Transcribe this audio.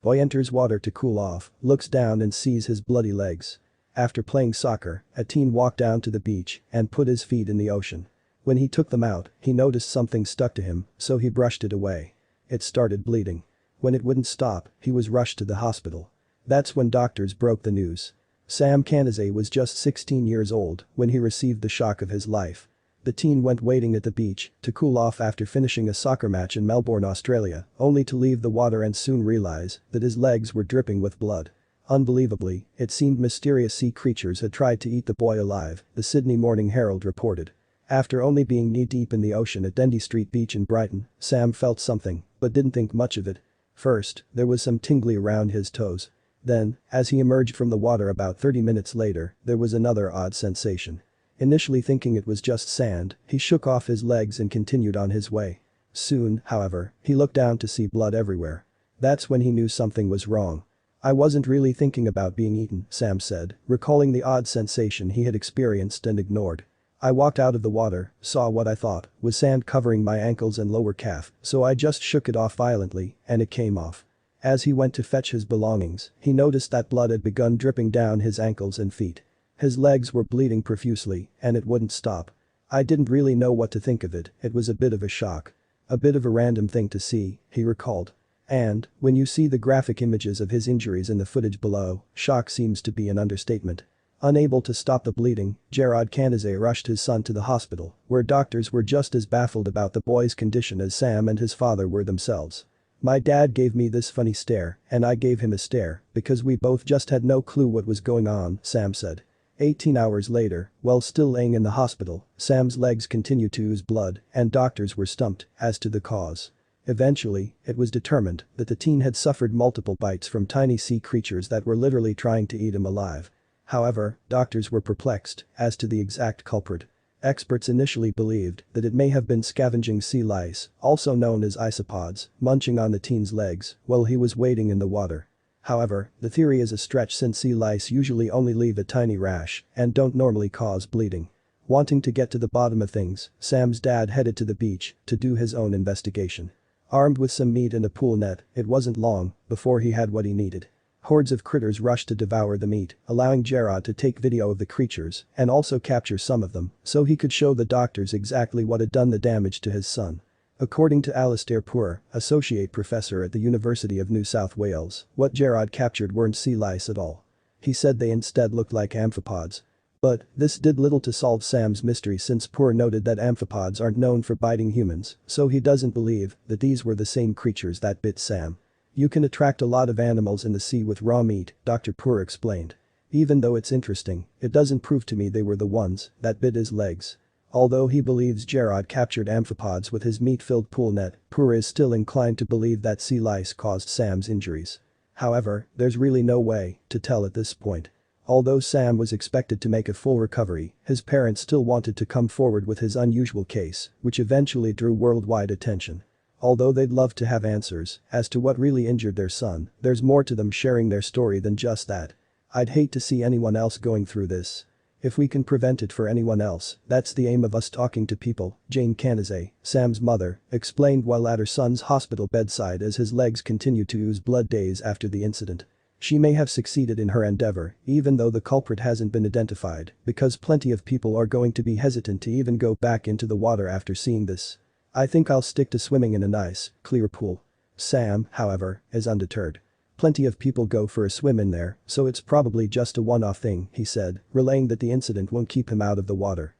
Boy enters water to cool off, looks down and sees his bloody legs. After playing soccer, a teen walked down to the beach and put his feet in the ocean. When he took them out, he noticed something stuck to him, so he brushed it away. It started bleeding. When it wouldn't stop, he was rushed to the hospital. That's when doctors broke the news. Sam Kanase was just 16 years old when he received the shock of his life. The teen went wading at the beach to cool off after finishing a soccer match in Melbourne, Australia, only to leave the water and soon realize that his legs were dripping with blood. Unbelievably, it seemed mysterious sea creatures had tried to eat the boy alive, the Sydney Morning Herald reported. After only being knee-deep in the ocean at Dendy Street Beach in Brighton, Sam felt something, but didn't think much of it. First, there was some tingly around his toes. Then, as he emerged from the water about 30 minutes later, there was another odd sensation. Initially thinking it was just sand, he shook off his legs and continued on his way. Soon, however, he looked down to see blood everywhere. That's when he knew something was wrong. "I wasn't really thinking about being eaten," Sam said, recalling the odd sensation he had experienced and ignored. "I walked out of the water, saw what I thought was sand covering my ankles and lower calf, so I just shook it off violently, and it came off." As he went to fetch his belongings, he noticed that blood had begun dripping down his ankles and feet. His legs were bleeding profusely, and it wouldn't stop. "I didn't really know what to think of it, it was a bit of a shock. A bit of a random thing to see," he recalled. And, when you see the graphic images of his injuries in the footage below, shock seems to be an understatement. Unable to stop the bleeding, Gerard Kanase rushed his son to the hospital, where doctors were just as baffled about the boy's condition as Sam and his father were themselves. "My dad gave me this funny stare, and I gave him a stare, because we both just had no clue what was going on," Sam said. 18 hours later, while still laying in the hospital, Sam's legs continued to ooze blood, and doctors were stumped as to the cause. Eventually, it was determined that the teen had suffered multiple bites from tiny sea creatures that were literally trying to eat him alive. However, doctors were perplexed as to the exact culprit. Experts initially believed that it may have been scavenging sea lice, also known as isopods, munching on the teen's legs while he was wading in the water. However, the theory is a stretch since sea lice usually only leave a tiny rash and don't normally cause bleeding. Wanting to get to the bottom of things, Sam's dad headed to the beach to do his own investigation. Armed with some meat and a pool net, it wasn't long before he had what he needed. Hordes of critters rushed to devour the meat, allowing Gerard to take video of the creatures and also capture some of them so he could show the doctors exactly what had done the damage to his son. According to Alistair Poor, associate professor at the University of New South Wales, what Gerard captured weren't sea lice at all. He said they instead looked like amphipods. But this did little to solve Sam's mystery since Poor noted that amphipods aren't known for biting humans, so he doesn't believe that these were the same creatures that bit Sam. "You can attract a lot of animals in the sea with raw meat," Dr. Poor explained. "Even though it's interesting, it doesn't prove to me they were the ones that bit his legs." Although he believes Gerard captured amphipods with his meat-filled pool net, Poor is still inclined to believe that sea lice caused Sam's injuries. However, there's really no way to tell at this point. Although Sam was expected to make a full recovery, his parents still wanted to come forward with his unusual case, which eventually drew worldwide attention. Although they'd love to have answers as to what really injured their son, there's more to them sharing their story than just that. "I'd hate to see anyone else going through this. If we can prevent it for anyone else, that's the aim of us talking to people," Jane Kanase, Sam's mother, explained while at her son's hospital bedside as his legs continued to ooze blood days after the incident. She may have succeeded in her endeavor, even though the culprit hasn't been identified, because plenty of people are going to be hesitant to even go back into the water after seeing this. "I think I'll stick to swimming in a nice, clear pool." Sam, however, is undeterred. "Plenty of people go for a swim in there, so it's probably just a one-off thing," he said, relaying that the incident won't keep him out of the water.